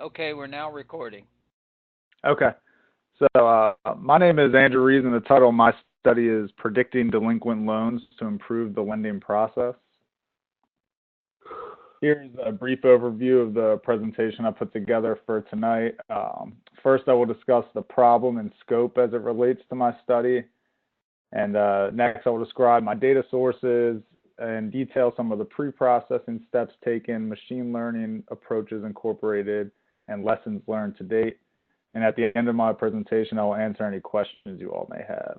Okay, we're now recording. Okay. My name is Andrew Rees, and the title of my study is Predicting Delinquent Loans to Improve the Lending Process. Here's a brief overview of the presentation I put together for tonight. First, I will discuss the problem and scope as it relates to my study. And next, I will describe my data sources and detail some of the pre-processing steps taken, machine learning approaches incorporated, and lessons learned to date. And at the end of my presentation, I will answer any questions you all may have.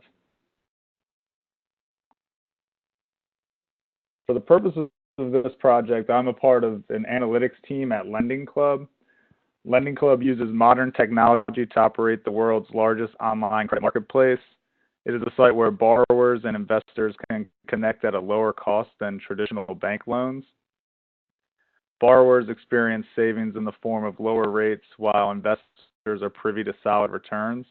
For the purposes of this project, I'm a part of an analytics team at Lending Club. Lending Club uses modern technology to operate the world's largest online credit marketplace. It is a site where borrowers and investors can connect at a lower cost than traditional bank loans. Borrowers experience savings in the form of lower rates, while investors are privy to solid returns.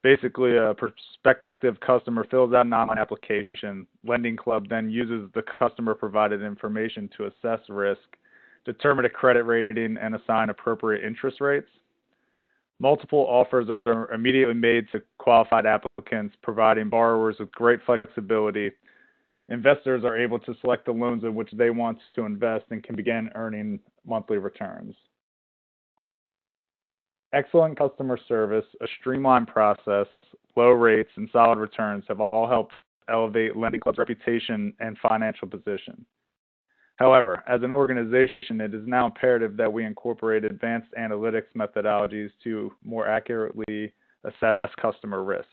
Basically, a prospective customer fills out an online application. Lending Club then uses the customer-provided information to assess risk, determine a credit rating, and assign appropriate interest rates. Multiple offers are immediately made to qualified applicants, providing borrowers with great flexibility. Investors are able to select the loans in which they want to invest and can begin earning monthly returns. Excellent customer service, a streamlined process, low rates, and solid returns have all helped elevate Lending Club's reputation and financial position. However, as an organization, it is now imperative that we incorporate advanced analytics methodologies to more accurately assess customer risk.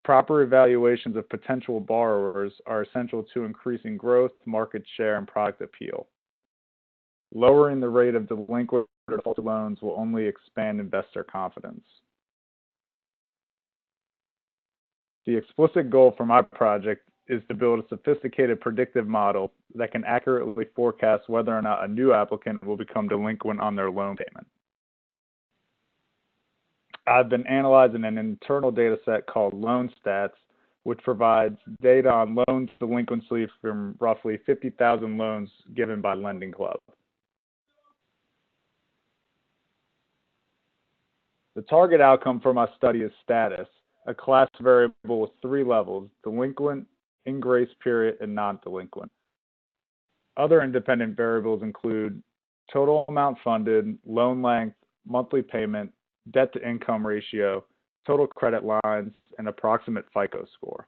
Proper evaluations of potential borrowers are essential to increasing growth, market share, and product appeal. Lowering the rate of delinquent or defaulted loans will only expand investor confidence. The explicit goal for my project is to build a sophisticated predictive model that can accurately forecast whether or not a new applicant will become delinquent on their loan payment. I've been analyzing an internal data set called Loan Stats, which provides data on loan delinquency from roughly 50,000 loans given by Lending Club. The target outcome for my study is status, a class variable with 3 levels: delinquent, in grace period, and non-delinquent. Other independent variables include total amount funded, loan length, monthly payment, debt-to-income ratio, total credit lines, and approximate FICO score.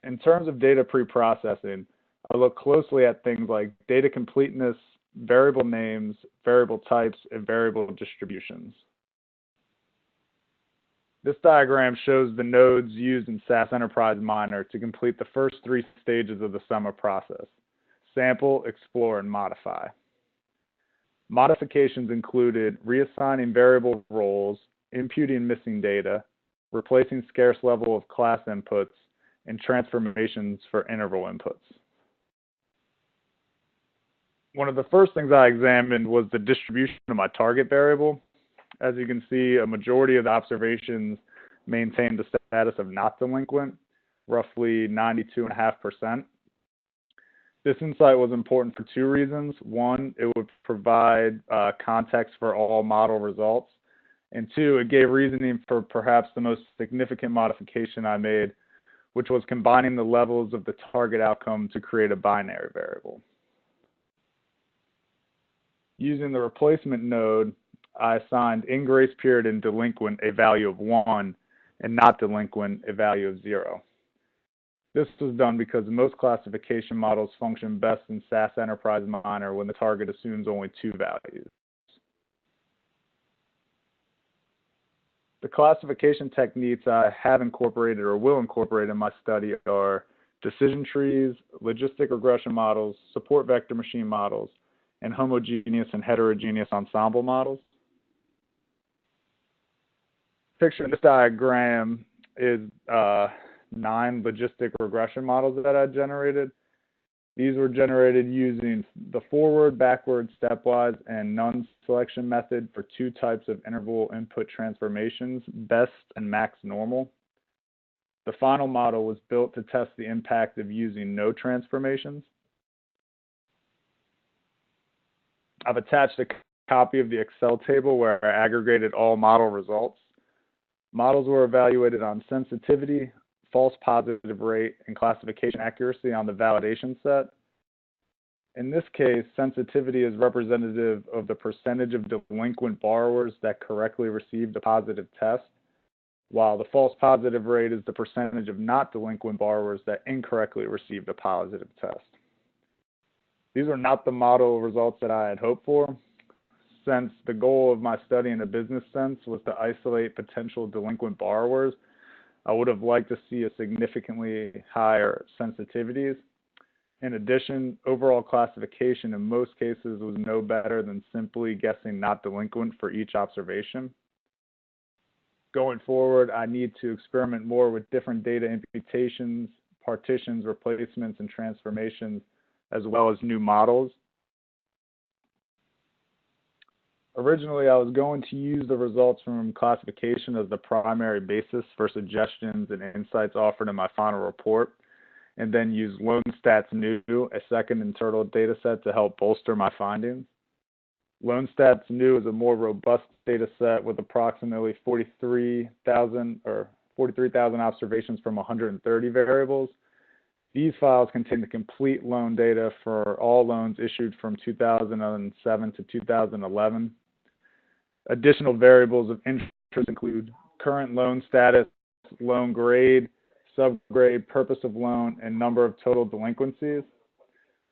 In terms of data pre-processing, I look closely at things like data completeness, variable names, variable types, and variable distributions. This diagram shows the nodes used in SAS Enterprise Miner to complete the first 3 stages of the summer process: sample, explore, and modify. Modifications included reassigning variable roles, imputing missing data, replacing scarce level of class inputs, and transformations for interval inputs. One of the first things I examined was the distribution of my target variable. As you can see, a majority of the observations maintain the status of not delinquent, roughly 92.5%. This insight was important for 2 reasons. One, it would provide context for all model results. And 2, it gave reasoning for perhaps the most significant modification I made, which was combining the levels of the target outcome to create a binary variable. Using the replacement node, I assigned in grace period and delinquent a value of 1 and not delinquent a value of 0. This was done because most classification models function best in SAS Enterprise Miner when the target assumes only 2 values. The classification techniques I have incorporated or will incorporate in my study are decision trees, logistic regression models, support vector machine models, and homogeneous and heterogeneous ensemble models. Picture in this diagram is 9 logistic regression models that I generated. These were generated using the forward, backward, stepwise, and none selection method for 2 types of interval input transformations, best and max normal. The final model was built to test the impact of using no transformations. I've attached a copy of the Excel table where I aggregated all model results. Models were evaluated on sensitivity, false positive rate, and classification accuracy on the validation set. In this case, sensitivity is representative of the percentage of delinquent borrowers that correctly received a positive test, while the false positive rate is the percentage of not delinquent borrowers that incorrectly received a positive test. These were not the model results that I had hoped for, since the goal of my study in a business sense was to isolate potential delinquent borrowers. I would have liked to see a significantly higher sensitivities. In addition, overall classification in most cases was no better than simply guessing not delinquent for each observation. Going forward, I need to experiment more with different data imputations, partitions, replacements, and transformations, as well as new models. Originally, I was going to use the results from classification as the primary basis for suggestions and insights offered in my final report, and then use LoanStats New, a second internal data set, to help bolster my findings. LoanStats New is a more robust data set with approximately 43,000 observations from 130 variables. These files contain the complete loan data for all loans issued from 2007 to 2011. Additional variables of interest include current loan status, loan grade, subgrade, purpose of loan, and number of total delinquencies.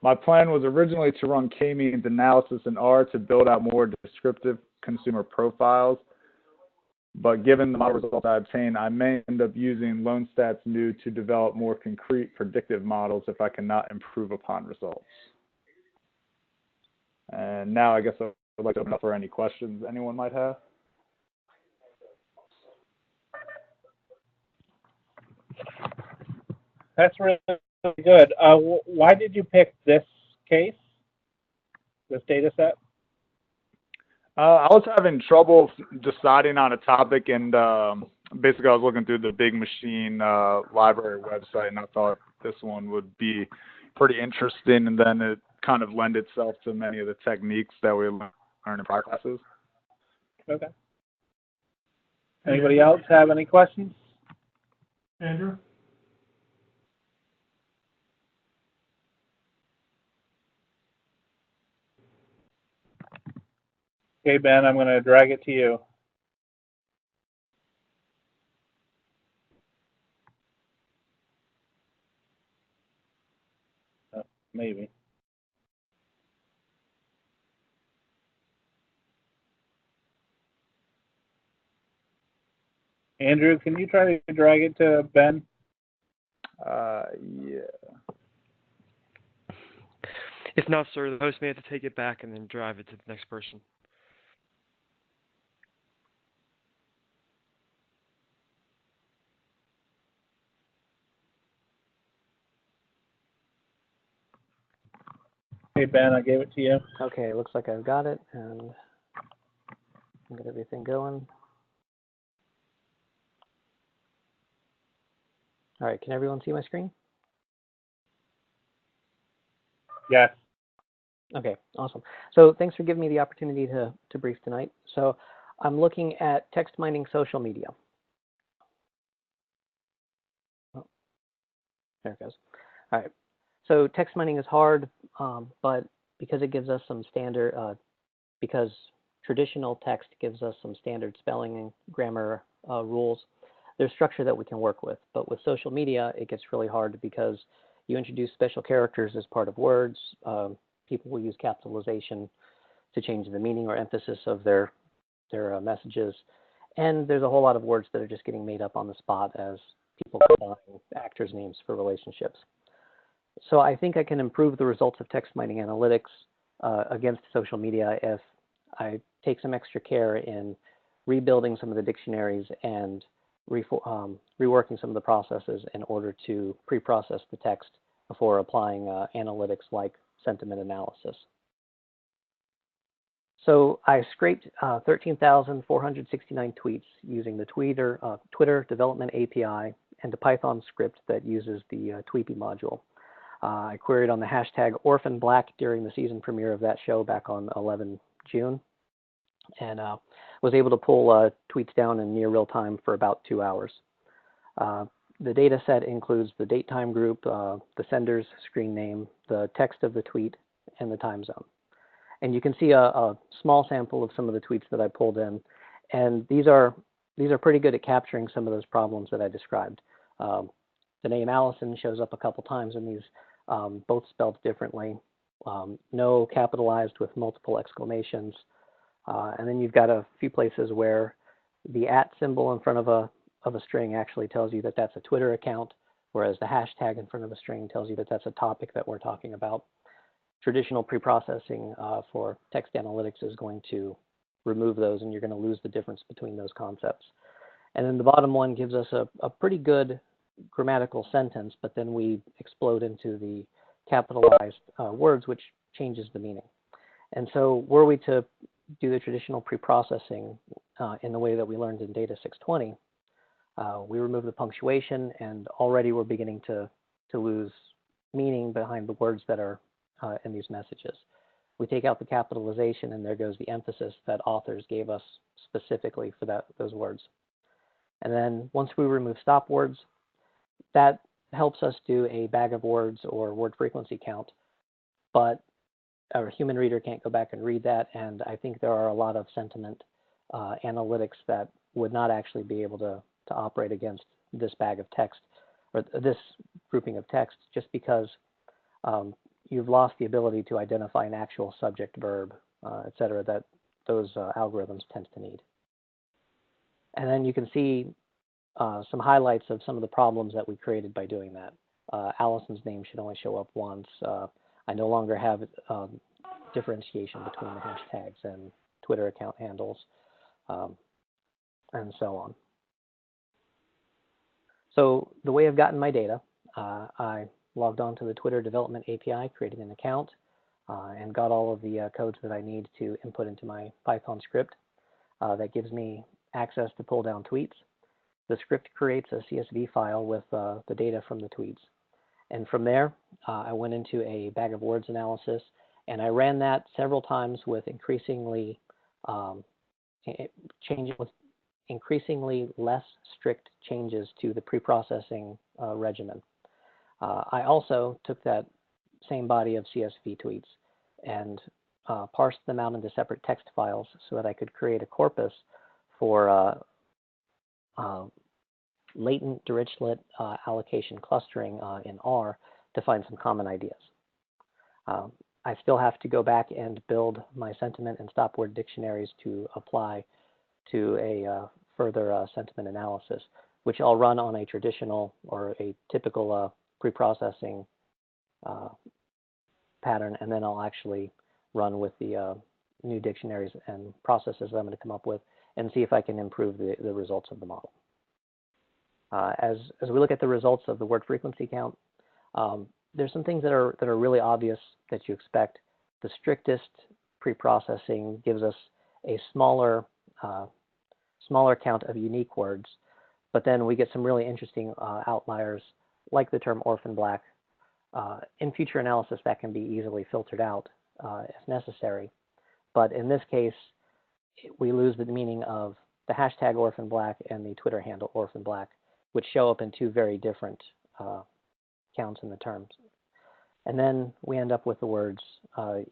My plan was originally to run k-means analysis in R to build out more descriptive consumer profiles, but given the model results I obtained, I may end up using LoanStats New to develop more concrete predictive models if I cannot improve upon results. And now I guess I would like to open up for any questions anyone might have. That's really good. Why did you pick this case, this data set? I was having trouble deciding on a topic, and basically I was looking through the Big Machine library website, and I thought this one would be pretty interesting, and then it kind of lend itself to many of the techniques that we learn in prior classes. Okay. Anybody else have any questions? Andrew? Okay, Ben, I'm going to drag it to you. Oh, maybe. Andrew, can you try to drag it to Ben? Yeah. If not, sir, the host may have to take it back and then drive it to the next person. Hey, Ben, I gave it to you. Okay, looks like I've got it, and got everything going. All right, can everyone see my screen? Yes. Okay, awesome. So thanks for giving me the opportunity to brief tonight. So I'm looking at text mining social media. Oh, there it goes. All right. So text mining is hard, but because it gives us some standard, because traditional text gives us some standard spelling and grammar rules, there's structure that we can work with. But with social media, it gets really hard because you introduce special characters as part of words. People will use capitalization to change the meaning or emphasis of their messages. And there's a whole lot of words that are just getting made up on the spot as people combine actors' names for relationships. So I think I can improve the results of text mining analytics against social media if I take some extra care in rebuilding some of the dictionaries and reworking some of the processes in order to pre-process the text before applying analytics like sentiment analysis. So I scraped 13,469 tweets using the Twitter Development API and a Python script that uses the Tweepy module. I queried on the hashtag Orphan Black during the season premiere of that show back on 11 June, and was able to pull tweets down in near real time for about 2 hours. The data set includes the date time group, the sender's screen name, the text of the tweet, and the time zone. And you can see a small sample of some of the tweets that I pulled in, and these are pretty good at capturing some of those problems that I described. The name Allison shows up a couple times in these, both spelled differently. No capitalized with multiple exclamations. And then you've got a few places where the @ symbol in front of a string actually tells you that that's a Twitter account, whereas the hashtag in front of a string tells you that that's a topic that we're talking about. Traditional preprocessing for text analytics is going to remove those, and you're going to lose the difference between those concepts. And then the bottom one gives us a pretty good grammatical sentence, but then we explode into the capitalized words, which changes the meaning. And so were we to do the traditional preprocessing in the way that we learned in Data670, we remove the punctuation, and already we're beginning to lose meaning behind the words that are in these messages. We take out the capitalization, and there goes the emphasis that authors gave us specifically for those words. And then once we remove stop words, that helps us do a bag of words or word frequency count, but a human reader can't go back and read that, and I think there are a lot of sentiment analytics that would not actually be able to operate against this bag of text, or this grouping of text, just because you've lost the ability to identify an actual subject, verb, et cetera, that those algorithms tend to need. And then you can see some highlights of some of the problems that we created by doing that. Allison's name should only show up once. I no longer have differentiation between the hashtags and Twitter account handles, and so on. So the way I've gotten my data, I logged on to the Twitter Development API, created an account, and got all of the codes that I need to input into my Python script. That gives me access to pull down tweets. The script creates a CSV file with the data from the tweets. And from there, I went into a bag of words analysis, and I ran that several times with increasingly less strict changes to the preprocessing regimen. I also took that same body of CSV tweets and parsed them out into separate text files so that I could create a corpus for latent Dirichlet allocation clustering in R to find some common ideas. I still have to go back and build my sentiment and stop word dictionaries to apply to a further sentiment analysis, which I'll run on a traditional or a typical preprocessing pattern, and then I'll actually run with the new dictionaries and processes that I'm going to come up with and see if I can improve the results of the model. As we look at the results of the word frequency count, there's some things that are really obvious that you expect. The strictest preprocessing gives us a smaller count of unique words, but then we get some really interesting outliers, like the term orphan black. In future analysis, that can be easily filtered out if necessary, but in this case, we lose the meaning of the hashtag orphan black and the Twitter handle orphan black, which show up in two very different counts in the terms. And then we end up with the words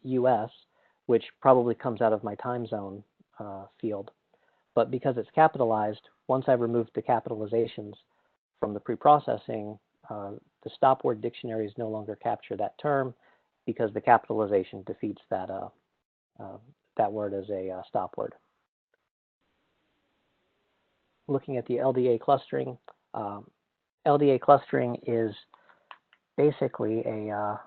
US, which probably comes out of my time zone field. But because it's capitalized, once I've removed the capitalizations from the preprocessing, the stop word dictionaries no longer capture that term because the capitalization defeats that, that word as a stop word. Looking at the LDA clustering, LDA clustering is basically a,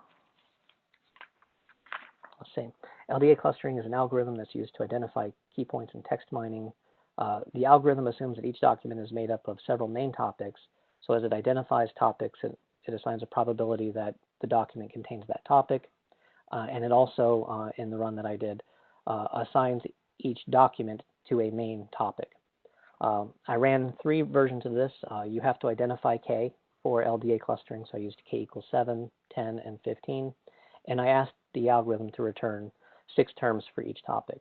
let's see, LDA clustering is an algorithm that's used to identify key points in text mining. The algorithm assumes that each document is made up of several main topics, so as it identifies topics, it assigns a probability that the document contains that topic, and it also, in the run that I did, assigns each document to a main topic. I ran 3 versions of this. You have to identify K, for LDA clustering, so I used k equals 7, 10, and 15, and I asked the algorithm to return 6 terms for each topic.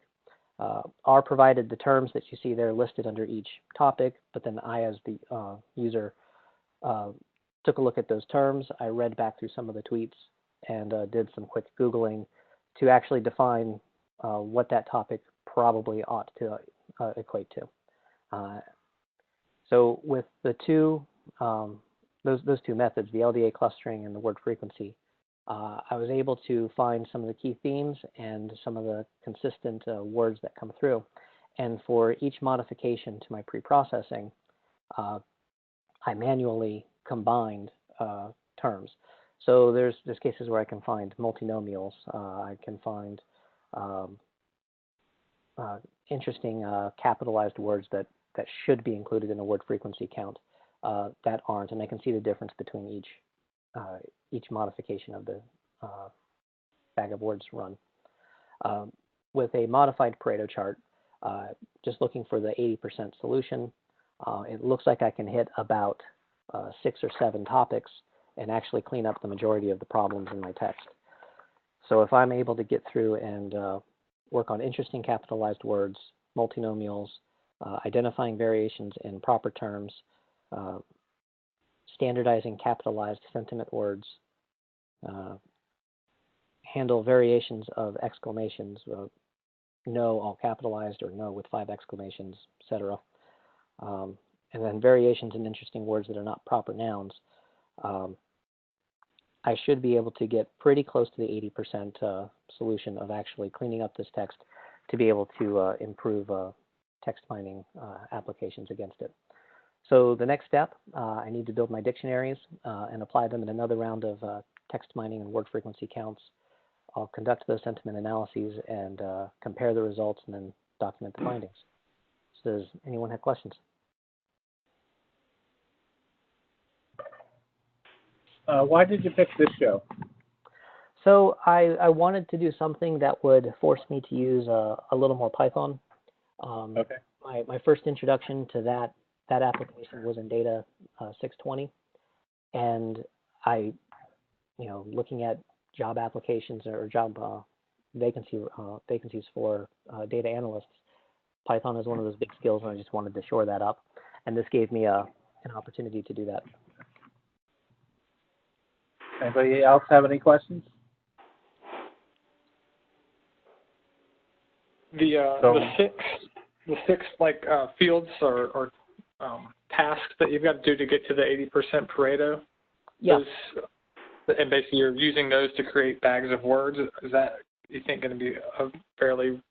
R provided the terms that you see there listed under each topic, but then I, as the user, took a look at those terms. I read back through some of the tweets and did some quick Googling to actually define what that topic probably ought to equate to. So with the two, those two methods, the LDA clustering and the word frequency, I was able to find some of the key themes and some of the consistent words that come through. And for each modification to my pre-processing, I manually combined terms. So there's cases where I can find multinomials. I can find interesting capitalized words that should be included in a word frequency count that aren't, and I can see the difference between each modification of the bag of words run. With a modified Pareto chart, just looking for the 80% solution, it looks like I can hit about 6 or 7 topics and actually clean up the majority of the problems in my text. So if I'm able to get through and work on interesting capitalized words, multinomials, identifying variations in proper terms, standardizing capitalized sentiment words, handle variations of exclamations, no all capitalized or no with 5 exclamations, etc. And then variations in interesting words that are not proper nouns. I should be able to get pretty close to the 80% solution of actually cleaning up this text to be able to improve text mining applications against it. So the next step, I need to build my dictionaries and apply them in another round of text mining and word frequency counts. I'll conduct those sentiment analyses and compare the results and then document the findings. So does anyone have questions? Why did you pick this show? So I wanted to do something that would force me to use a little more Python. Okay. My first introduction to that application was in Data670, and looking at job applications or job vacancies for data analysts, Python is one of those big skills, and I just wanted to shore that up. And this gave me an opportunity to do that. Anybody else have any questions? The six fields or tasks that you've got to do to get to the 80% Pareto. Yeah. And basically you're using those to create bags of words. Is that, you think, going to be a fairly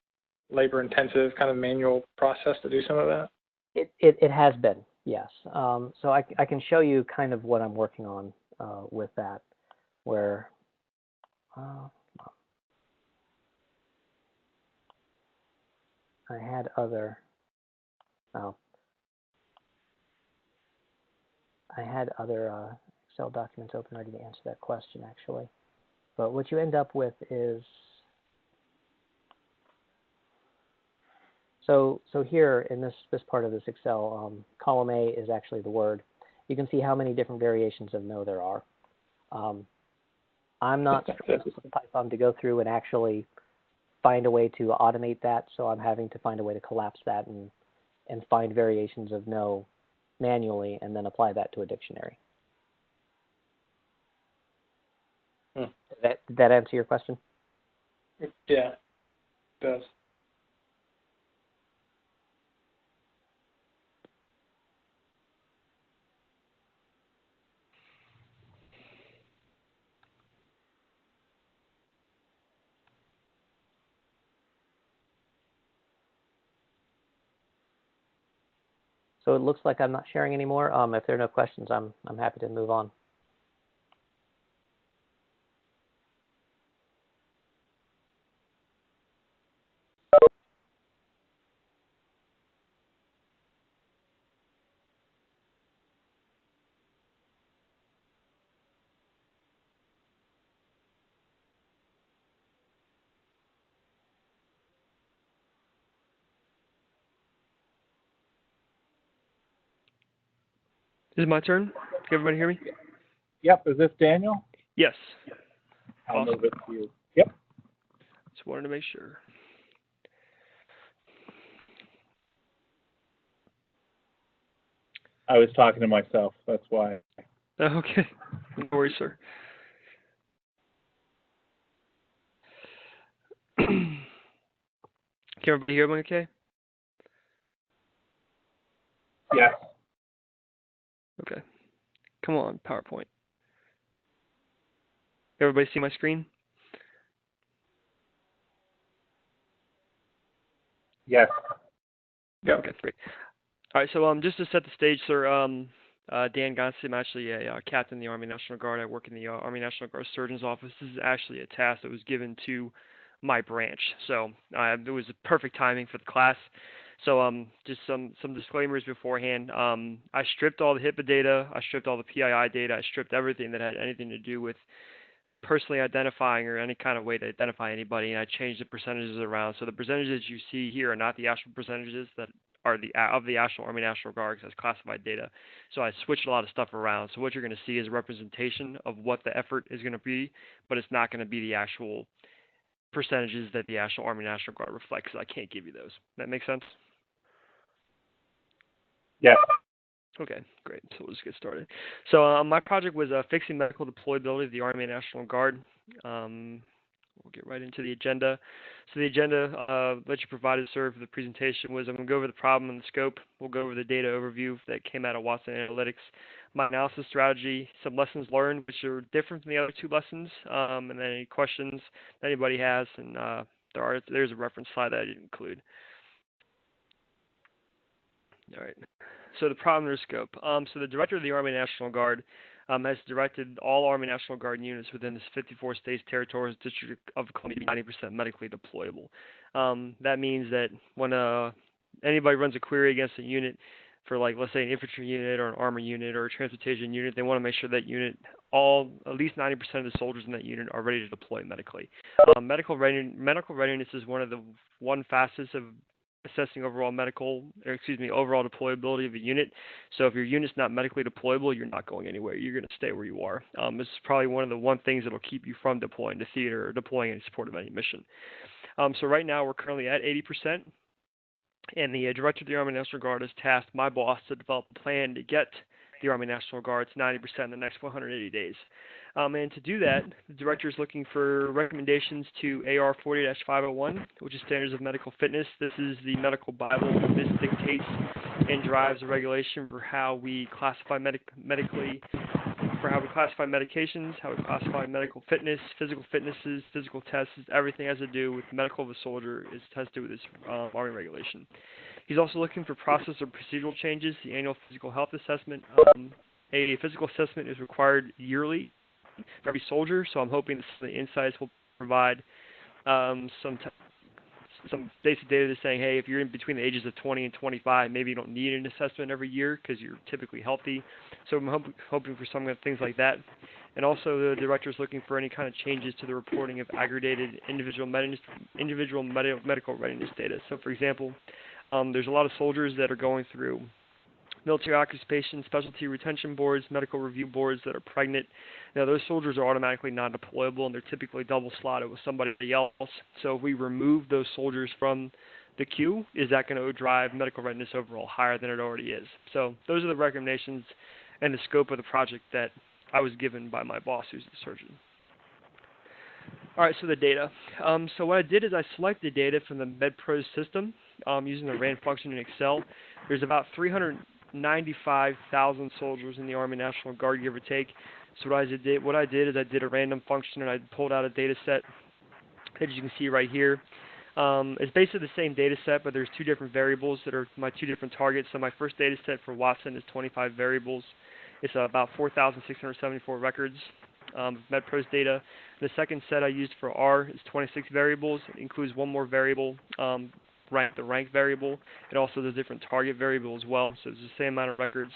labor-intensive kind of manual process to do some of that? It has been, yes. So I can show you kind of what I'm working on with that, where I had other Excel documents open ready to answer that question, actually. But what you end up with is, so here in this part of this Excel, column A is actually the word. You can see how many different variations of no there are. I'm not strong enough with Python to go through and actually find a way to automate that, so I'm having to find a way to collapse that and find variations of no manually and then apply that to a dictionary. Did that answer your question? Yeah, it does. So it looks like I'm not sharing anymore. If there are no questions, I'm happy to move on. Is it my turn? Can everybody hear me? Yep, is this Daniel? Yes. I'll Awesome. move it to you. Yep. Just wanted to make sure. I was talking to myself, that's why. Okay. No worries, sir. Can everybody hear me okay? Yes. Okay. Come on, PowerPoint. Everybody see my screen? Yes. Yep. Okay, great. All right, so just to set the stage, sir, Dan Gonsi, I'm actually a captain in the Army National Guard. I work in the Army National Guard Surgeon's Office. This is actually a task that was given to my branch, so it was perfect timing for the class. So just some disclaimers beforehand. I stripped all the HIPAA data. I stripped all the PII data. I stripped everything that had anything to do with personally identifying or any kind of way to identify anybody, and I changed the percentages around. So the percentages you see here are not the actual percentages that are of the actual Army National Guard, because that's classified data. So I switched a lot of stuff around. So what you're going to see is a representation of what the effort is going to be, but it's not going to be the actual percentages that the actual Army National Guard reflects. I can't give you those. That make sense? Yes. Okay, great. So we'll just get started. So my project was fixing medical deployability of the Army National Guard. We'll get right into the agenda. So the agenda that you provided, sir, for the presentation was I'm going to go over the problem and the scope. We'll go over the data overview that came out of Watson Analytics, my analysis strategy, some lessons learned, which are different from the other two lessons, and then any questions that anybody has. And there's a reference slide that I didn't include. All right. So the problem and scope. So the director of the Army National Guard has directed all Army National Guard units within the 54 states, territories, District of Columbia to be 90% medically deployable. That means that when anybody runs a query against a unit for, like, let's say an infantry unit or an armor unit or a transportation unit, they want to make sure that unit, at least 90% of the soldiers in that unit are ready to deploy medically. Medical readiness is one facet of assessing overall overall deployability of a unit. So if your unit's not medically deployable, you're not going anywhere. You're going to stay where you are. This is probably one of the things that'll keep you from deploying to theater or deploying in support of any mission. So right now we're currently at 80%, and the director of the Army National Guard has tasked my boss to develop a plan to get the Army National Guard to 90% in the next 180 days. And to do that, the director is looking for recommendations to AR 40-501, which is Standards of Medical Fitness. This is the medical Bible. This dictates and drives the regulation for how we classify medically, for how we classify medications, how we classify medical fitness, physical fitnesses, physical tests. Everything has to do with medical of a soldier has to do with this Army regulation. He's also looking for process or procedural changes. The annual physical health assessment. A physical assessment is required yearly for every soldier, so I'm hoping the insights will provide some basic data that's saying, hey, if you're in between the ages of 20 and 25, maybe you don't need an assessment every year because you're typically healthy. So I'm hoping for some things like that. And also the director is looking for any kind of changes to the reporting of aggregated individual medical readiness data. So for example, there's a lot of soldiers that are going through military occupation specialty retention boards, medical review boards that are pregnant. Now, those soldiers are automatically non-deployable, and they're typically double-slotted with somebody else. So if we remove those soldiers from the queue, is that going to drive medical readiness overall higher than it already is? So those are the recommendations and the scope of the project that I was given by my boss, who's the surgeon. All right, so the data. So what I did is I selected data from the MedPros system using the RAND function in Excel. There's about 395,000 soldiers in the Army National Guard, give or take. So what I did is I did a random function and I pulled out a data set that you can see right here. It's basically the same data set, but there's two different variables that are my two different targets. So my first data set for Watson is 25 variables. It's about 4,674 records of MedPros data. The second set I used for R is 26 variables. It includes one more variable, the rank variable. It also does different target variable as well, so it's the same amount of records.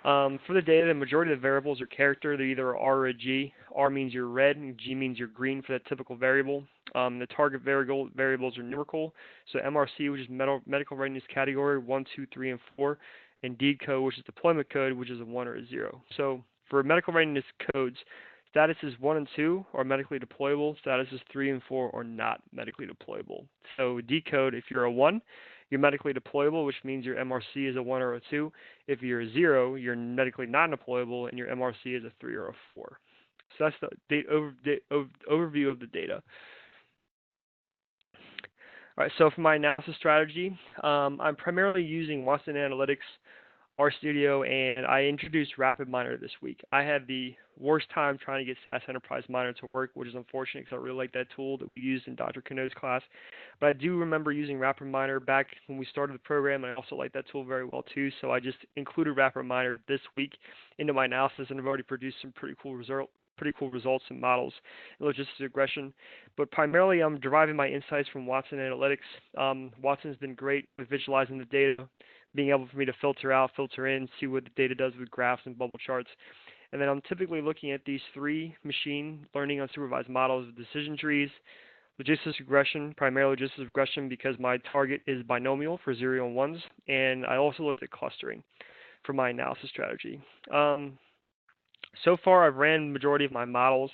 For the data, the majority of the variables are character. They're either a R or a G. R means you're red, and G means you're green for that typical variable. The target variables are numerical. So MRC, which is medical readiness category 1, 2, 3, and 4. and D code, which is deployment code, which is a 1 or a 0. So for medical readiness codes, statuses 1 and 2 are medically deployable. Statuses 3 and 4 are not medically deployable. So D code, if you're a 1, you're medically deployable, which means your MRC is a 1 or a 2. If you're a 0, you're medically non-deployable, and your MRC is a 3 or a 4. So that's the overview of the data. All right, so for my analysis strategy, I'm primarily using Watson Analytics, RStudio, and I introduced RapidMiner this week. I had the worst time trying to get SAS Enterprise Miner to work, which is unfortunate because I really like that tool that we used in Dr. Cano's class. But I do remember using RapidMiner back when we started the program, and I also like that tool very well too. So I just included RapidMiner this week into my analysis, and I've already produced some pretty cool results and models in logistics regression. But primarily I'm deriving my insights from Watson Analytics. Watson's been great with visualizing the data, being able for me to filter out, filter in, see what the data does with graphs and bubble charts. And then I'm typically looking at these 3 machine learning unsupervised models of decision trees, logistics regression, primarily logistics regression because my target is binomial for 0 and 1s, and I also looked at clustering for my analysis strategy. So far, I've ran the majority of my models,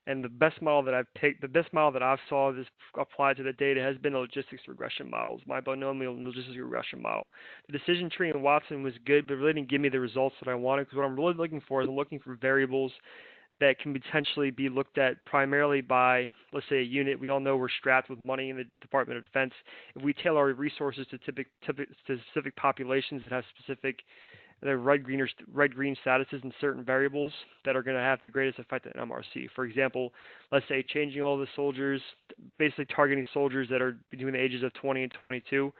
and the best model that I've picked, the best model that I've saw this applied to the data has been the logistics regression models, my binomial logistics regression model. The decision tree in Watson was good, but really didn't give me the results that I wanted, because what I'm really looking for is I'm looking for variables that can potentially be looked at primarily by, let's say, a unit. We all know we're strapped with money in the Department of Defense. If we tailor our resources to specific populations that have specific red-green statuses in certain variables that are going to have the greatest effect on MRC. For example, let's say changing all the soldiers, basically targeting soldiers that are between the ages of 20 and 22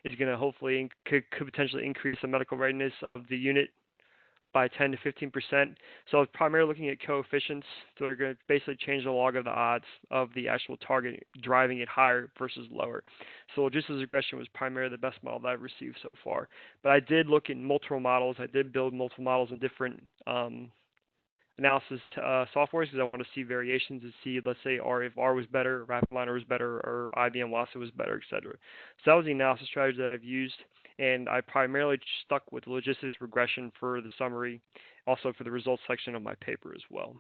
is going to hopefully could potentially increase the medical readiness of the unit by 10 to 15%. So I was primarily looking at coefficients that are going to basically change the log of the odds of the actual target, driving it higher versus lower. So logistics regression was primarily the best model that I've received so far. But I did look at multiple models. I did build multiple models in different analysis softwares because I want to see variations and see, let's say, if R was better, RapidMiner was better, or IBM Watson was better, etc. So that was the analysis strategy that I've used. And I primarily stuck with logistics regression for the summary, also for the results section of my paper as well.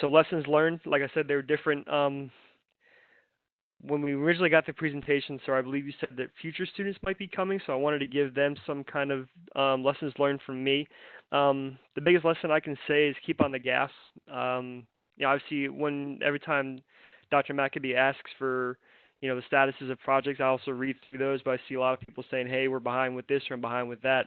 So lessons learned, like I said, they were different. When we originally got the presentation, so I believe you said that future students might be coming, so I wanted to give them some kind of lessons learned from me. The biggest lesson I can say is keep on the gas. Obviously, every time Dr. McAbee asks for the statuses of projects, I also read through those, but I see a lot of people saying, hey, we're behind with this or I'm behind with that.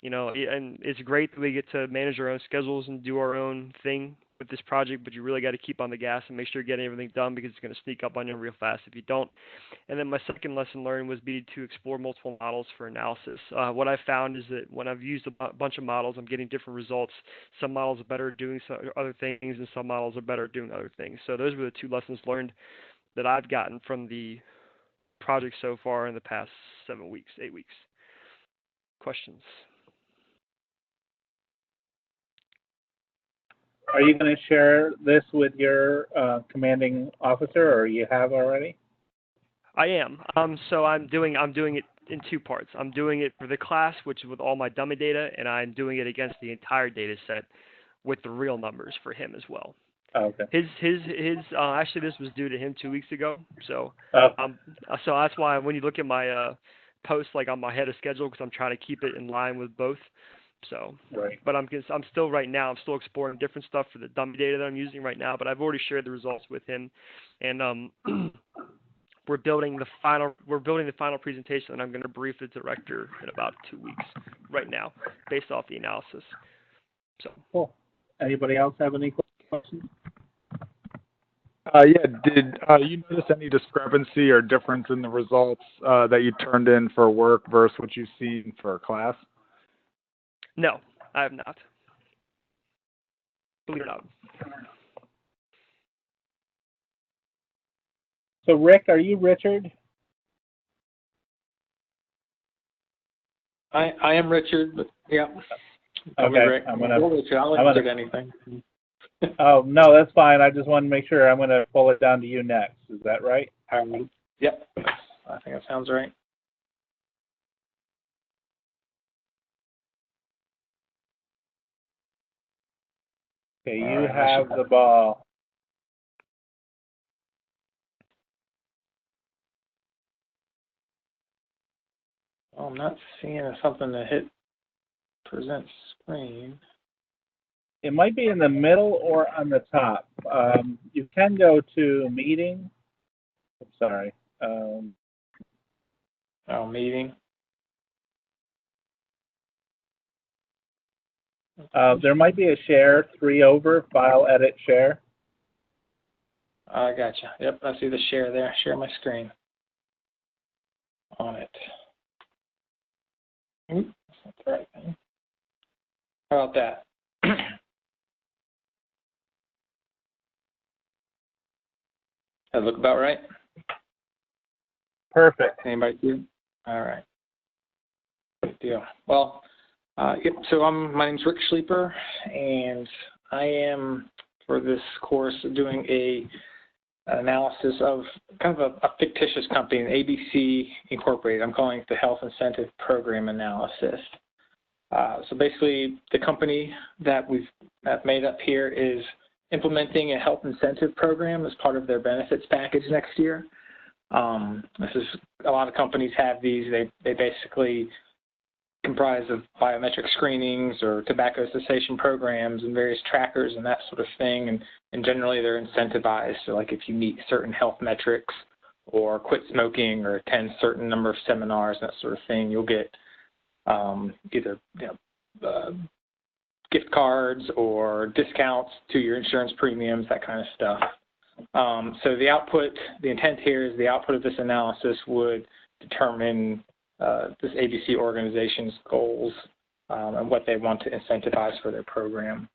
And it's great that we get to manage our own schedules and do our own thing with this project, but you really got to keep on the gas and make sure you're getting everything done because it's going to sneak up on you real fast if you don't. And then my second lesson learned was to explore multiple models for analysis. What I found is that when I've used a bunch of models, I'm getting different results. Some models are better at doing other things, and some models are better at doing other things. So those were the 2 lessons learned that I've gotten from the project so far in the past 8 weeks. Questions? Are you going to share this with your commanding officer, or you have already? I am. So I'm doing it in 2 parts. I'm doing it for the class, which is with all my dummy data, and I'm doing it against the entire data set with the real numbers for him as well. Oh, okay. Actually, this was due to him 2 weeks ago. So, Oh. So that's why when you look at my post, like I'm ahead of schedule because I'm trying to keep it in line with both. So, right. But I'm still exploring different stuff for the dummy data that I'm using right now. But I've already shared the results with him, and we're building the final presentation, and I'm going to brief the director in about 2 weeks right now, based off the analysis. So. Cool. Anybody else have any questions? Did you notice any discrepancy or difference in the results that you turned in for work versus what you've seen for class? No, I have not. Believe it or not. So, Rick, are you Richard? I am Richard, but yeah. Okay, Rick. I don't answer anything. Oh, no, that's fine. I just wanted to make sure. I'm going to pull it down to you next. Is that right? Yep. I think that sounds right. Okay, All you right, I have should- the ball. Well, I'm not seeing something to hit present screen. It might be in the middle or on the top. You can go to meeting. Sorry. Oh, meeting. There might be a share 3 over, file, edit, share. I gotcha. Yep, I see the share there. Share my screen on it. Oop, that's not the right thing. How about that? That look about right? Perfect. Anybody see it? All right. Good deal. Well, yep, so my name's Rick Schleeper, and I am, for this course, doing an analysis of kind of a fictitious company, an ABC Incorporated. I'm calling it the Health Incentive Program Analysis. So basically, the company that we've made up here is implementing a health incentive program as part of their benefits package next year. This is, a lot of companies have these. They basically comprise of biometric screenings or tobacco cessation programs and various trackers and that sort of thing. And generally they're incentivized. So like if you meet certain health metrics or quit smoking or attend certain number of seminars and that sort of thing, you'll get either gift cards or discounts to your insurance premiums, that kind of stuff. So the intent here is the output of this analysis would determine this ABC organization's goals and what they want to incentivize for their program.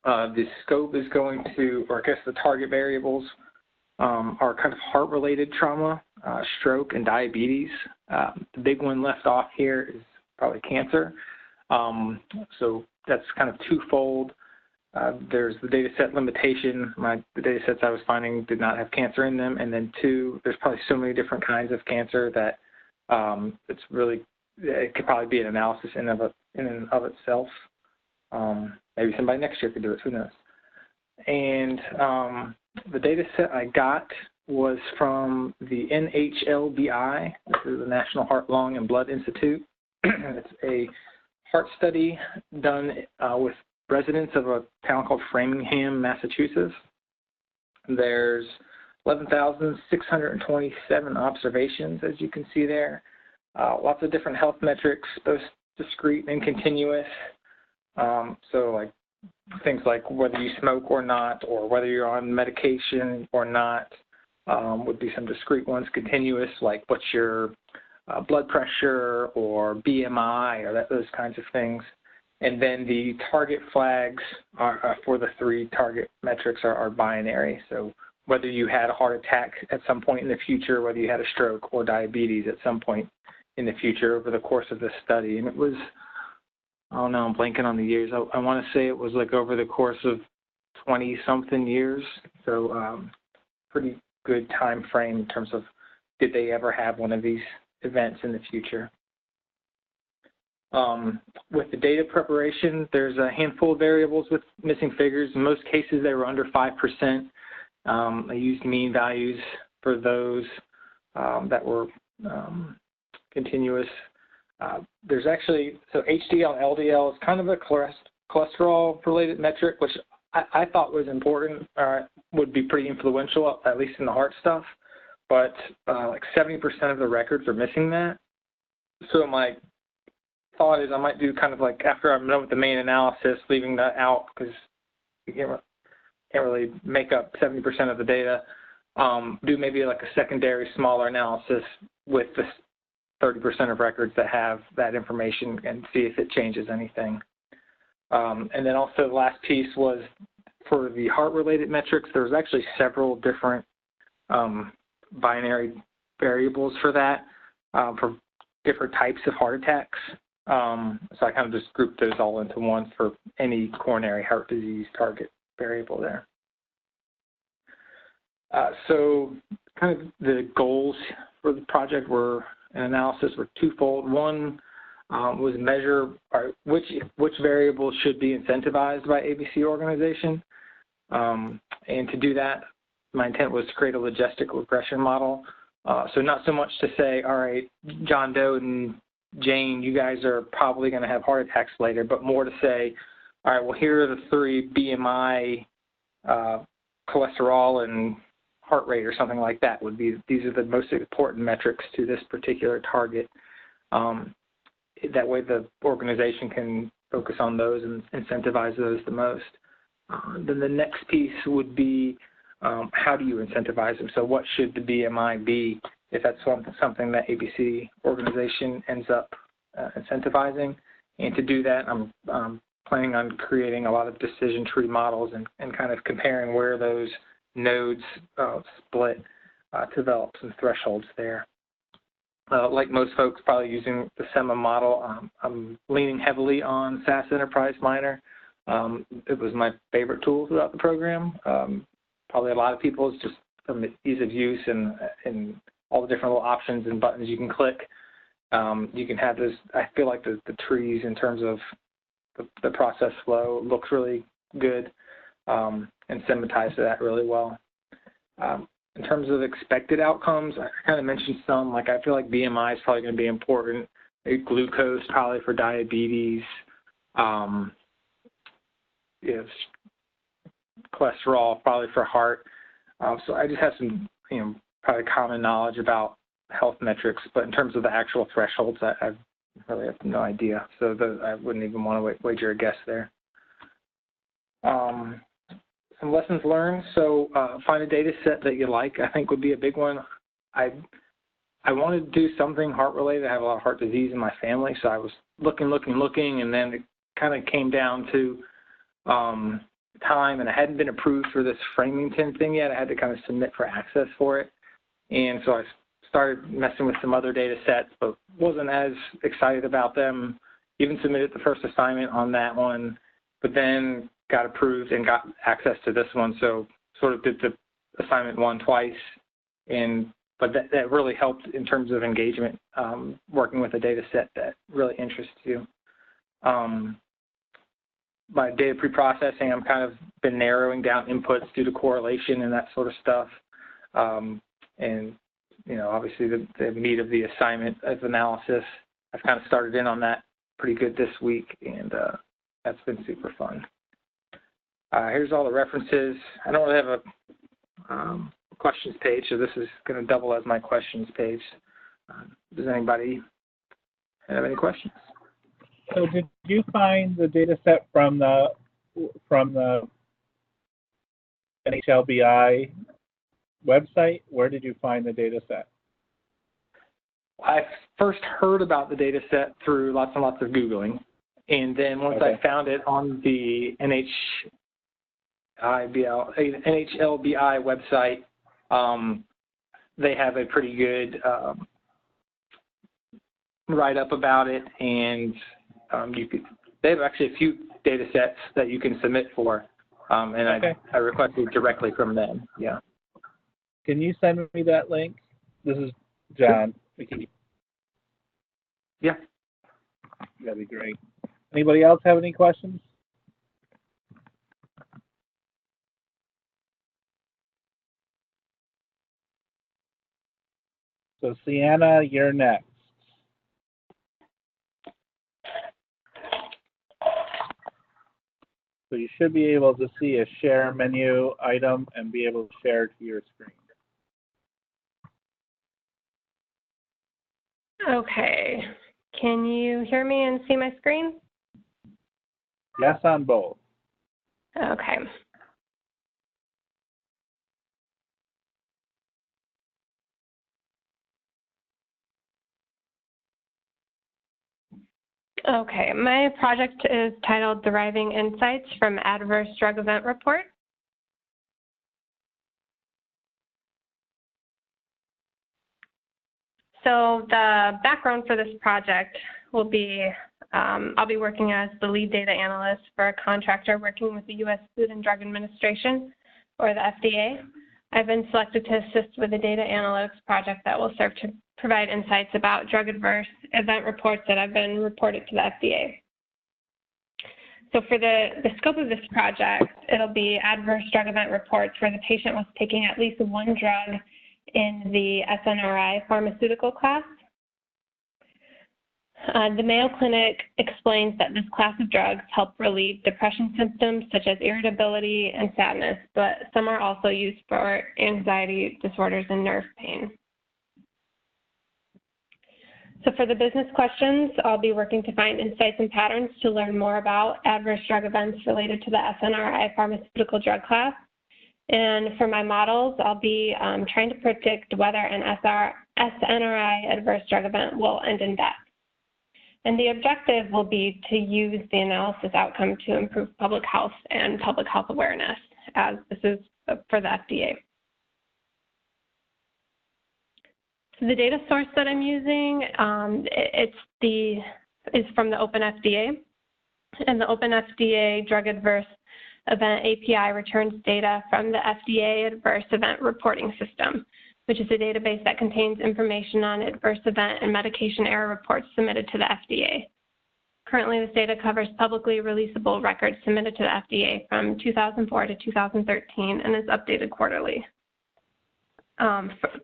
The scope is going to, or I guess the target variables are kind of heart-related trauma, stroke, and diabetes. The big one left off here is probably cancer. So that's kind of twofold. There's the data set limitation. The data sets I was finding did not have cancer in them. And then 2, there's probably so many different kinds of cancer that it could probably be an analysis in and of itself. Maybe somebody next year could do it, who knows. And the data set I got was from the NHLBI. This is the National Heart, Lung, and Blood Institute. It's a heart study done with residents of a town called Framingham, Massachusetts. There's 11,627 observations, as you can see there. Lots of different health metrics, both discrete and continuous. So like things like whether you smoke or not, or whether you're on medication or not, would be some discrete ones. Continuous, like what's your blood pressure or BMI or those kinds of things. And then the target flags are for the 3 target metrics are binary. So whether you had a heart attack at some point in the future, whether you had a stroke or diabetes at some point in the future over the course of this study. And it was, I don't know, I'm blanking on the years. I want to say it was like over the course of 20-something years. So pretty good time frame in terms of did they ever have one of these events in the future. With the data preparation, there's a handful of variables with missing figures. In most cases, they were under 5%. I used mean values for those that were continuous. There's actually, so HDL and LDL is kind of a cholesterol-related metric, which I thought was important, would be pretty influential, at least in the heart stuff. But like 70% of the records are missing that. So my thought is I might do kind of like, after I'm done with the main analysis, leaving that out because you can't really make up 70% of the data, do maybe like a secondary smaller analysis with the 30% of records that have that information and see if it changes anything. And then also the last piece was for the heart-related metrics, there was actually several different binary variables for that for different types of heart attacks. So I kind of just grouped those all into one for any coronary heart disease target variable there. So kind of the goals for the project were, an analysis were twofold. One, was measure which variables should be incentivized by ABC organization. And to do that, my intent was to create a logistic regression model. So not so much to say, all right, John Doe and Jane, you guys are probably going to have heart attacks later, but more to say, all right, well, here are the 3 BMI, cholesterol, and heart rate or something like that would be, these are the most important metrics to this particular target. That way the organization can focus on those and incentivize those the most. Then the next piece would be how do you incentivize them? So what should the BMI be if that's something that ABC organization ends up incentivizing? And to do that, I'm planning on creating a lot of decision tree models and kind of comparing where those nodes split to develop some thresholds there. Like most folks probably using the SEMA model, I'm leaning heavily on SAS Enterprise Miner. It was my favorite tool throughout the program. Probably a lot of people's, just from the ease of use and all the different little options and buttons you can click. You can have this, I feel like the trees in terms of the process flow looks really good and sematized that really well. In terms of expected outcomes, I kind of mentioned some, like I feel like BMI is probably going to be important, maybe glucose probably for diabetes, yes, cholesterol probably for heart. So I just have some, probably common knowledge about health metrics, but in terms of the actual thresholds, I really have no idea. So I wouldn't even want to wager a guess there. Some lessons learned. So find a data set that you like, I think would be a big one. I wanted to do something heart related. I have a lot of heart disease in my family, so I was looking, and then it kind of came down to time, and I hadn't been approved for this Framington thing yet. I had to kind of submit for access for it. And so I started messing with some other data sets, but wasn't as excited about them. Even submitted the first assignment on that one, but then got approved and got access to this one. So sort of did the assignment 1 twice. But that really helped in terms of engagement, working with a data set that really interests you. By data preprocessing, I'm kind of been narrowing down inputs due to correlation and that sort of stuff. And, obviously the meat of the assignment of analysis, I've kind of started in on that pretty good this week, and that's been super fun. Here's all the references. I don't really have a questions page, so this is going to double as my questions page. Does anybody have any questions? So did you find the data set from the NHLBI website? Where did you find the data set? I first heard about the data set through lots and lots of Googling. And then once I found it on the NHLBI website, they have a pretty good write-up about it, and they have actually a few data sets that you can submit for, and I requested directly from them. Yeah. Can you send me that link? This is John. Yeah. That'd be great. Anybody else have any questions? So Sienna, you're next. So you should be able to see a share menu item and be able to share to your screen. Okay. Can you hear me and see my screen? Yes on both. Okay. Okay, my project is titled Deriving Insights from Adverse Drug Event Report. So the background for this project will be, I'll be working as the lead data analyst for a contractor working with the U.S. Food and Drug Administration, or the FDA. I've been selected to assist with a data analytics project that will serve to provide insights about drug adverse event reports that have been reported to the FDA. So for the scope of this project, it'll be adverse drug event reports where the patient was taking at least one drug in the SNRI pharmaceutical class. The Mayo Clinic explains that this class of drugs help relieve depression symptoms such as irritability and sadness, but some are also used for anxiety disorders and nerve pain. So for the business questions, I'll be working to find insights and patterns to learn more about adverse drug events related to the SNRI pharmaceutical drug class. And for my models, I'll be trying to predict whether an SNRI adverse drug event will end in death. And the objective will be to use the analysis outcome to improve public health and public health awareness, as this is for the FDA. So the data source that I'm using, is from the OpenFDA. And the OpenFDA Drug Adverse Event API returns data from the FDA Adverse Event Reporting System, which is a database that contains information on adverse event and medication error reports submitted to the FDA. Currently, this data covers publicly releasable records submitted to the FDA from 2004 to 2013 and is updated quarterly.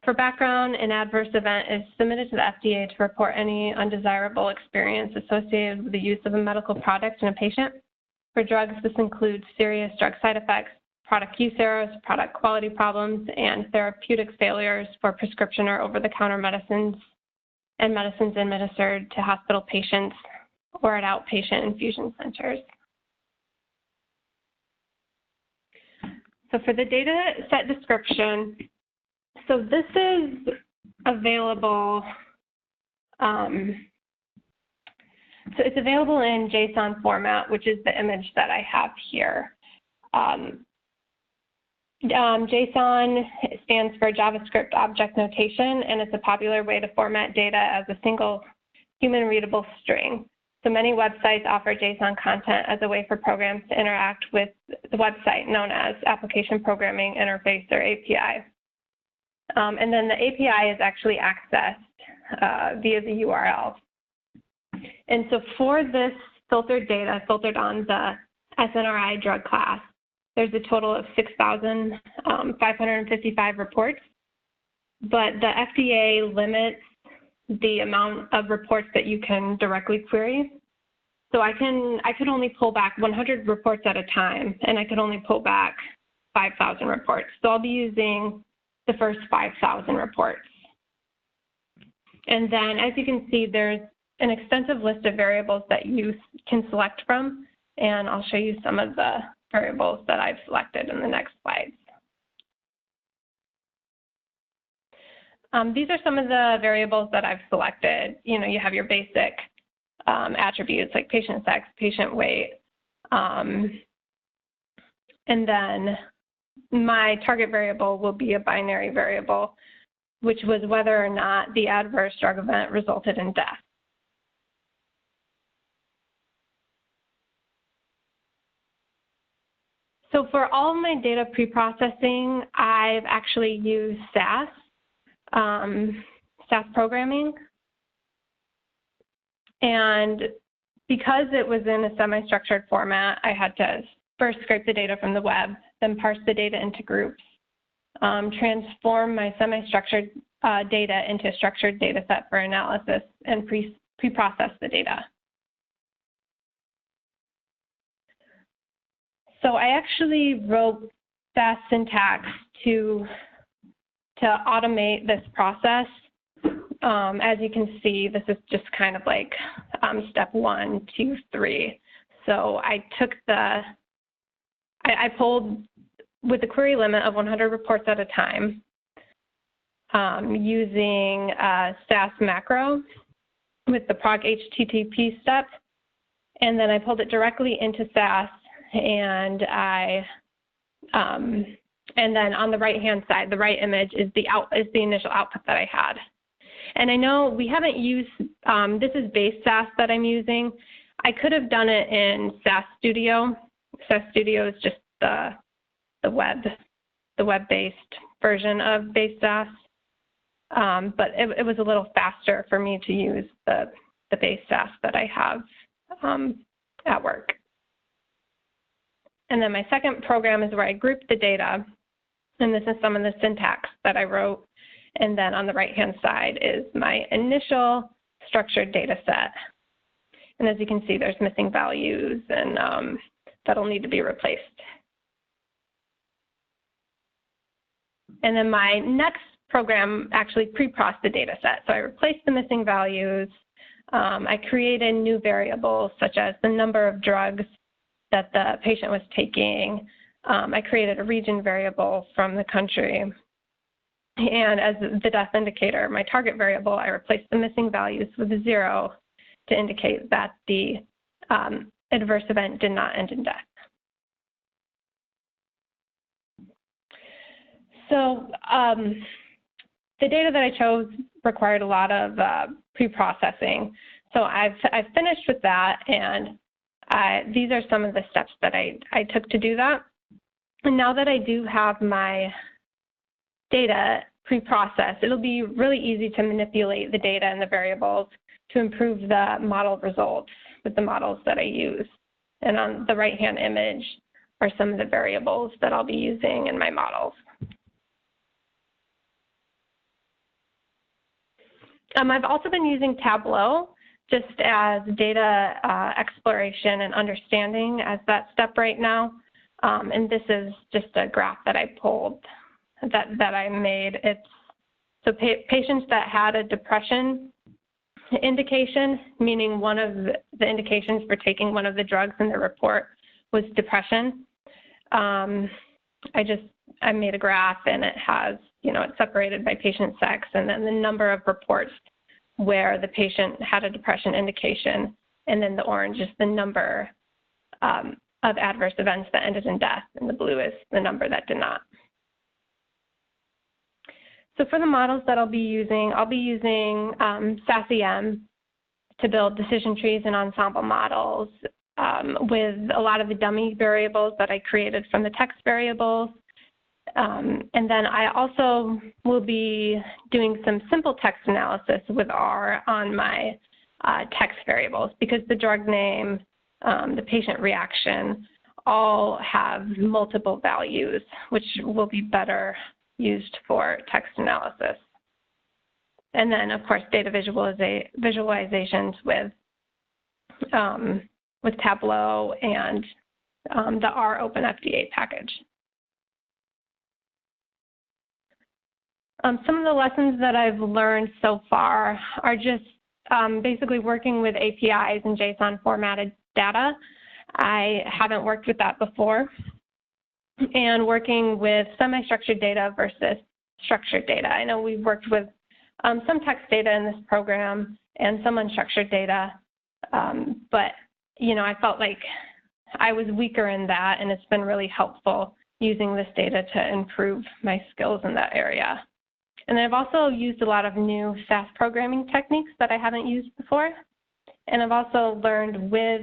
For background, an adverse event is submitted to the FDA to report any undesirable experience associated with the use of a medical product in a patient. For drugs, this includes serious drug side effects, product use errors, product quality problems, and therapeutic failures for prescription or over-the-counter medicines and medicines administered to hospital patients or at outpatient infusion centers. So for the data set description, so this is available, so it's available in JSON format, which is the image that I have here. JSON stands for JavaScript Object Notation, and it's a popular way to format data as a single human-readable string. So many websites offer JSON content as a way for programs to interact with the website, known as Application Programming Interface, or API. And then the API is actually accessed via the URL. And so for this filtered data, filtered on the SNRI drug class, there's a total of 6,555 reports, but the FDA limits the amount of reports that you can directly query. So I could only pull back 100 reports at a time, and I could only pull back 5,000 reports. So I'll be using the first 5,000 reports. And then, as you can see, there's an extensive list of variables that you can select from, and I'll show you some of the variables that I've selected in the next slides. These are some of the variables that I've selected. You know, you have your basic attributes like patient sex, patient weight, and then my target variable will be a binary variable, which was whether or not the adverse drug event resulted in death. So for all of my data preprocessing, I've actually used SAS programming. And because it was in a semi-structured format, I had to first scrape the data from the web, then parse the data into groups, transform my semi-structured data into a structured data set for analysis, and pre-process the data. So I actually wrote SAS syntax to automate this process. As you can see, this is just kind of like step 1, 2, 3. So I took I pulled with a query limit of 100 reports at a time using a SAS macro with the proc HTTP step, and then I pulled it directly into SAS, and and then on the right-hand side, the right image is the initial output that I had. And I know we haven't used, this is base SAS that I'm using. I could have done it in SAS Studio. SAS Studio is just the web-based version of base DAS, but it was a little faster for me to use the base DAS that I have at work. And then my second program is where I group the data, and this is some of the syntax that I wrote. And then on the right-hand side is my initial structured data set. And as you can see, there's missing values, and that'll need to be replaced. And then my next program actually pre-processed the data set. So I replaced the missing values. I created new variables, such as the number of drugs that the patient was taking. I created a region variable from the country. And as the death indicator, my target variable, I replaced the missing values with a 0 to indicate that the adverse event did not end in death. So the data that I chose required a lot of pre-processing. So I've finished with that, and these are some of the steps that I took to do that. And now that I do have my data pre-processed, it'll be really easy to manipulate the data and the variables to improve the model results with the models that I use. And on the right-hand image are some of the variables that I'll be using in my models. I've also been using Tableau just as data exploration and understanding as that step right now. And this is just a graph that I pulled that I made. It's so patients that had a depression indication, meaning one of the indications for taking one of the drugs in the report was depression. I made a graph, and it has, it's separated by patient sex, and then the number of reports where the patient had a depression indication, and then the orange is the number of adverse events that ended in death, and the blue is the number that did not. So for the models that I'll be using SAS-EM to build decision trees and ensemble models with a lot of the dummy variables that I created from the text variables. And then I also will be doing some simple text analysis with R on my text variables, because the drug name, the patient reaction, all have multiple values, which will be better used for text analysis. And then, of course, data visualizations with Tableau and the R OpenFDA package. Some of the lessons that I've learned so far are just basically working with APIs and JSON formatted data. I haven't worked with that before. And working with semi-structured data versus structured data. I know we've worked with some text data in this program and some unstructured data, but I felt like I was weaker in that, and it's been really helpful using this data to improve my skills in that area. And I've also used a lot of new SAS programming techniques that I haven't used before. And I've also learned with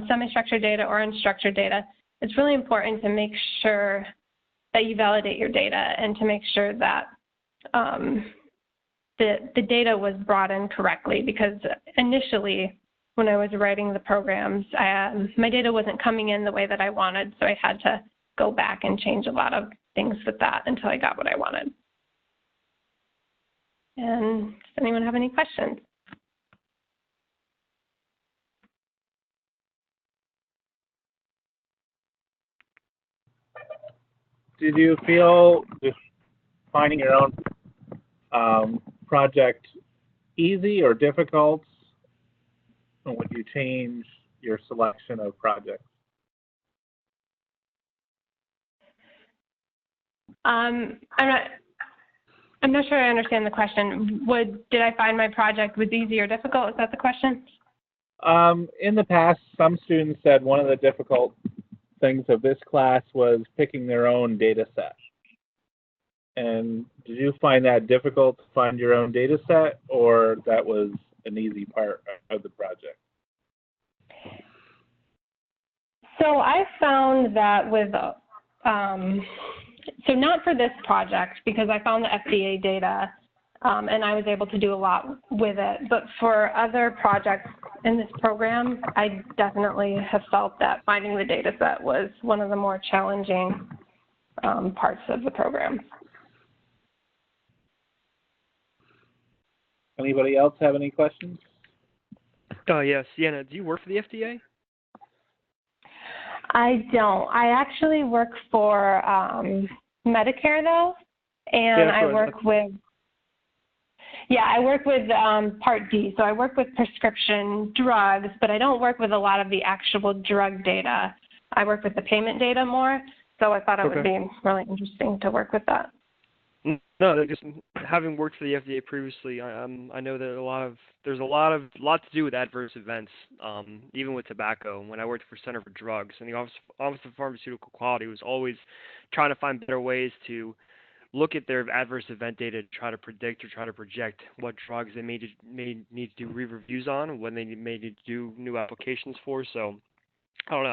semi-structured data or unstructured data, it's really important to make sure that you validate your data and to make sure that the data was brought in correctly, because initially when I was writing the programs, my data wasn't coming in the way that I wanted, so I had to go back and change a lot of things with that until I got what I wanted. And does anyone have any questions? Did you feel just finding your own project easy or difficult? Or would you change your selection of projects? I'm not sure I understand the question. Did I find my project was easy or difficult? Is that the question? In the past, some students said one of the difficult things of this class was picking their own data set. And did you find that difficult to find your own data set, or that was an easy part of the project? So I found that with So not for this project, because I found the FDA data and I was able to do a lot with it. But for other projects in this program, I definitely have felt that finding the data set was one of the more challenging parts of the program. Anybody else have any questions? Yes, Sienna, do you work for the FDA? I don't. I actually work for Medicare though, and I work with Part D. So I work with prescription drugs, but I don't work with a lot of the actual drug data. I work with the payment data more. So I thought it would be really interesting to work with that. No, just having worked for the FDA previously, I know that there's a lot to do with adverse events, even with tobacco. When I worked for Center for Drugs, and the Office of Pharmaceutical Quality was always trying to find better ways to look at their adverse event data to try to predict or try to project what drugs they may need to do re-reviews on, when they may need to do new applications for. So I don't know.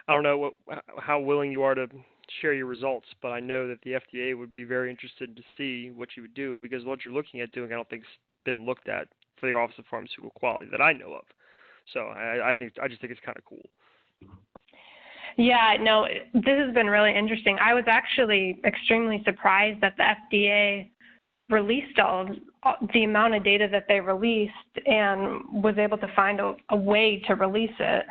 I don't know how willing you are to share your results, but I know that the FDA would be very interested to see what you would do, because what you're looking at doing, I don't think has been looked at for the Office of Pharmaceutical Quality that I know of. So I just think it's kind of cool. Yeah, no, this has been really interesting. I was actually extremely surprised that the FDA released all the amount of data that they released and was able to find a way to release it.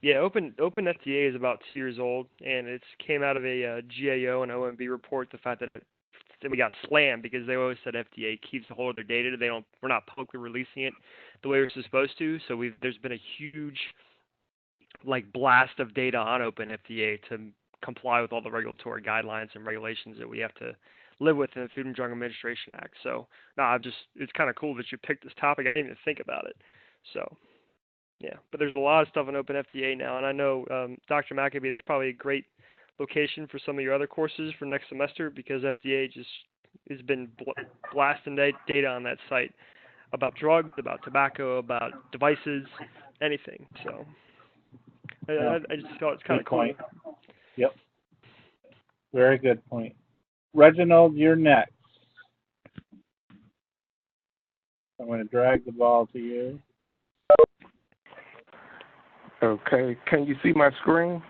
Yeah, Open FDA is about 2 years old, and it came out of a GAO and OMB report. The fact that we got slammed because they always said FDA keeps a hold of their data. We're not publicly releasing it the way we're supposed to. So there's been a huge blast of data on Open FDA to comply with all the regulatory guidelines and regulations that we have to live with in the Food and Drug Administration Act. So no, it's kind of cool that you picked this topic. I didn't even think about it. So. Yeah, but there's a lot of stuff in Open FDA now, and I know Dr. McAbee is probably a great location for some of your other courses for next semester, because FDA just has been blasting data on that site about drugs, about tobacco, about devices, anything. So I just thought it's kind of cool. Point. Yep. Very good point. Reginald, you're next. I'm going to drag the ball to you. Okay, can you see my screen?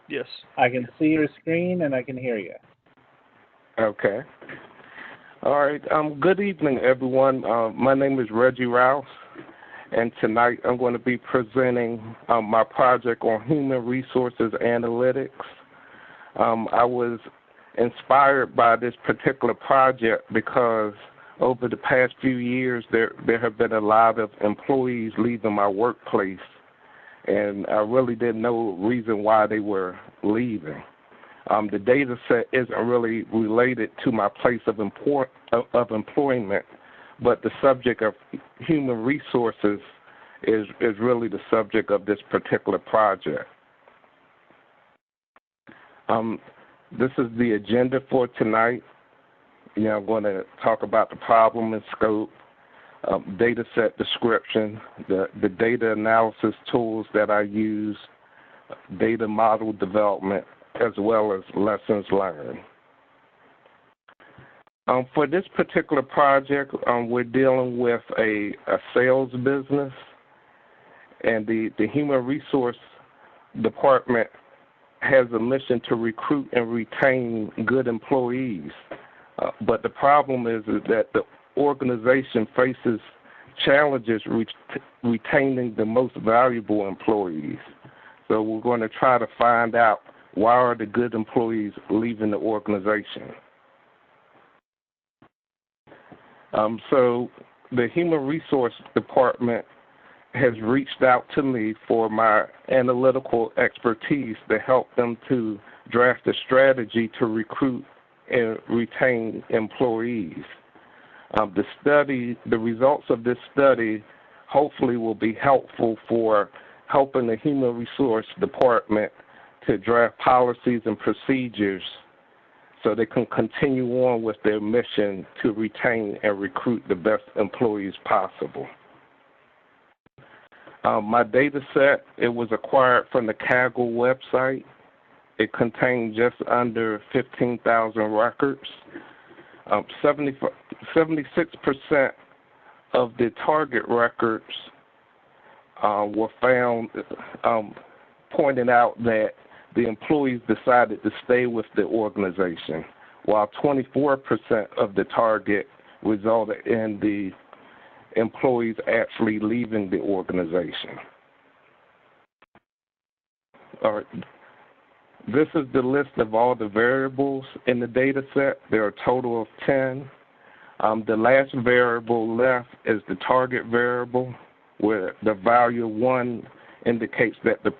Yes. I can see your screen and I can hear you. Okay. All right. Good evening, everyone. My name is Reggie Rouse, and tonight I'm going to be presenting my project on human resources analytics. I was inspired by this particular project because over the past few years there have been a lot of employees leaving my workplace, and I really didn't know the reason why they were leaving. The data set isn't really related to my place of employment, but the subject of human resources is really the subject of this particular project. This is the agenda for tonight. I'm going to talk about the problem and scope, data set description, the data analysis tools that I use, data model development, as well as lessons learned. For this particular project, we're dealing with a sales business, and the human resource department has a mission to recruit and retain good employees. But the problem is that the organization faces challenges retaining the most valuable employees. So we're going to try to find out, why are the good employees leaving the organization? So the human resource department has reached out to me for my analytical expertise to help them to draft a strategy to recruit and retain employees. The results of this study hopefully will be helpful for helping the human resource department to draft policies and procedures so they can continue on with their mission to retain and recruit the best employees possible. My data set, it was acquired from the Kaggle website. It contained just under 15,000 records. 76% of the target records were found pointing out that the employees decided to stay with the organization, while 24% of the target resulted in the employees actually leaving the organization. All right. This is the list of all the variables in the data set. There are a total of 10. The last variable left is the target variable, where the value 1 indicates that the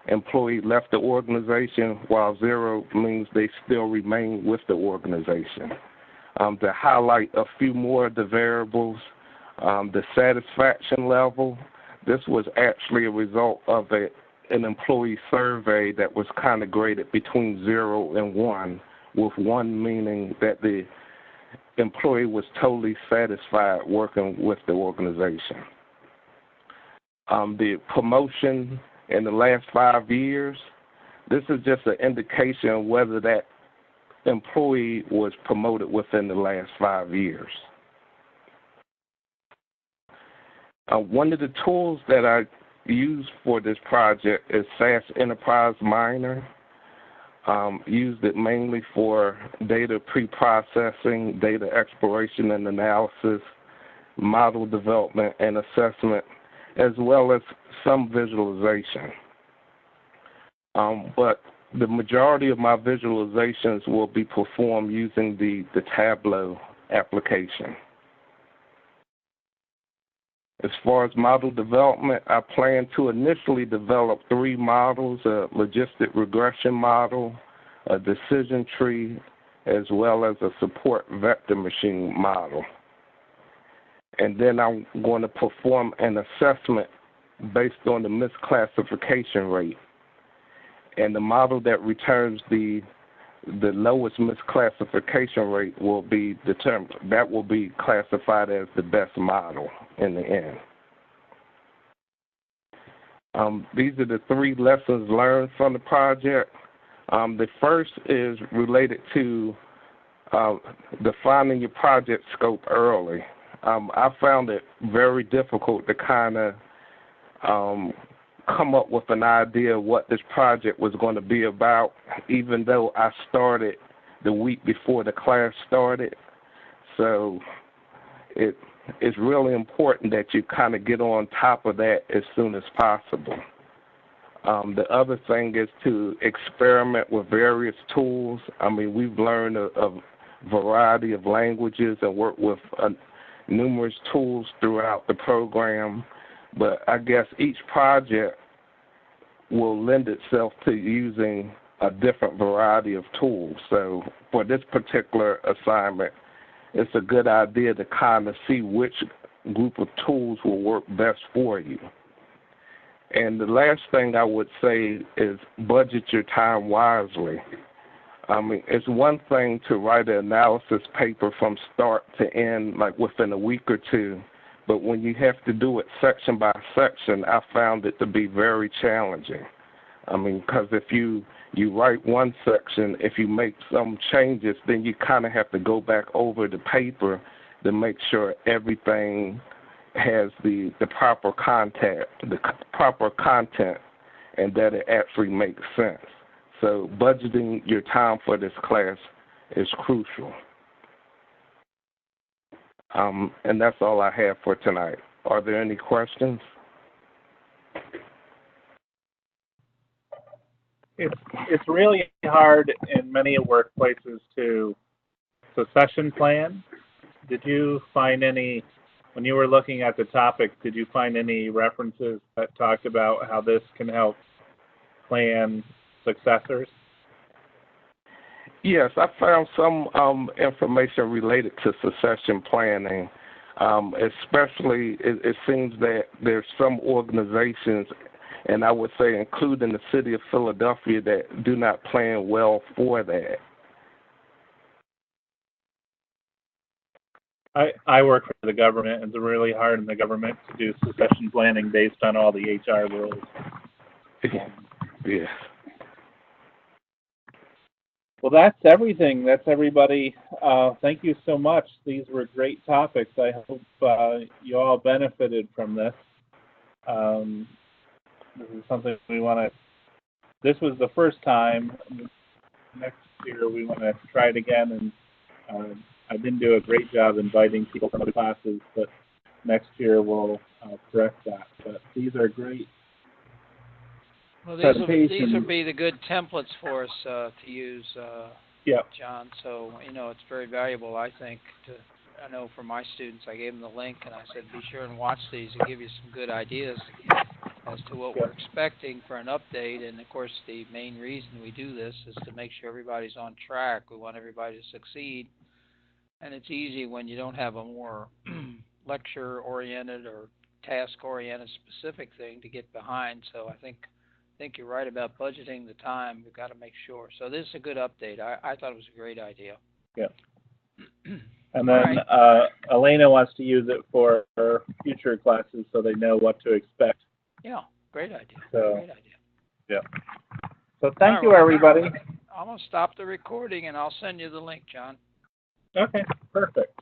employee left the organization, while 0 means they still remain with the organization. To highlight a few more of the variables, the satisfaction level, this was actually a result of an employee survey that was kind of graded between 0 and 1, with 1 meaning that the employee was totally satisfied working with the organization. The promotion in the last 5 years, this is just an indication of whether that employee was promoted within the last 5 years. One of the tools that I used for this project is SAS Enterprise Miner. Used it mainly for data pre-processing, data exploration and analysis, model development and assessment, as well as some visualization. But the majority of my visualizations will be performed using the Tableau application. As far as model development, I plan to initially develop 3 models: a logistic regression model, a decision tree, as well as a support vector machine model. And then I'm going to perform an assessment based on the misclassification rate. And the model that returns the lowest misclassification rate will be determined. That will be classified as the best model in the end. These are the 3 lessons learned from the project. The first is related to defining your project scope early. I found it very difficult to kind of come up with an idea of what this project was going to be about, even though I started the week before the class started. So it's really important that you kind of get on top of that as soon as possible. The other thing is to experiment with various tools. I mean, we've learned a variety of languages and worked with numerous tools throughout the program, but I guess each project will lend itself to using a different variety of tools. So for this particular assignment, it's a good idea to kind of see which group of tools will work best for you. And the last thing I would say is budget your time wisely. I mean, it's one thing to write an analysis paper from start to end, like within a week or 2, but when you have to do it section by section, I found it to be very challenging. I mean, because if you write one section, if you make some changes, then you kind of have to go back over the paper to make sure everything has the proper content, and that it actually makes sense. So budgeting your time for this class is crucial. And that's all I have for tonight. Are there any questions? It's really hard in many workplaces to succession plan. Did you find any, when you were looking at the topic, did you find any references that talked about how this can help plan successors? Yes, I found some information related to succession planning. Especially, it seems that there's some organizations, and I would say including the city of Philadelphia, that do not plan well for that. I work for the government, and it's really hard in the government to do succession planning based on all the HR rules. Yeah. Well, that's everything. That's everybody. Thank you so much. These were great topics. I hope you all benefited from this. This is something we want to. This was the first time. Next year we want to try it again, and I didn't do a great job inviting people from other classes, but next year we'll correct that. But these are great. Well, these will be the good templates for us to use, John. So, it's very valuable, I think. I know for my students, I gave them the link, and I said, be sure and watch these and give you some good ideas as to what we're expecting for an update. And, of course, the main reason we do this is to make sure everybody's on track. We want everybody to succeed. And it's easy when you don't have a more lecture-oriented or task-oriented specific thing to get behind. So I think you're right about budgeting the time. We've got to make sure. So this is a good update. I thought it was a great idea. Yeah. And then Elena wants to use it for her future classes so they know what to expect. Yeah, great idea. So, great idea. Yeah. So thank you, everybody. I'm going to stop the recording, and I'll send you the link, John. Okay, perfect.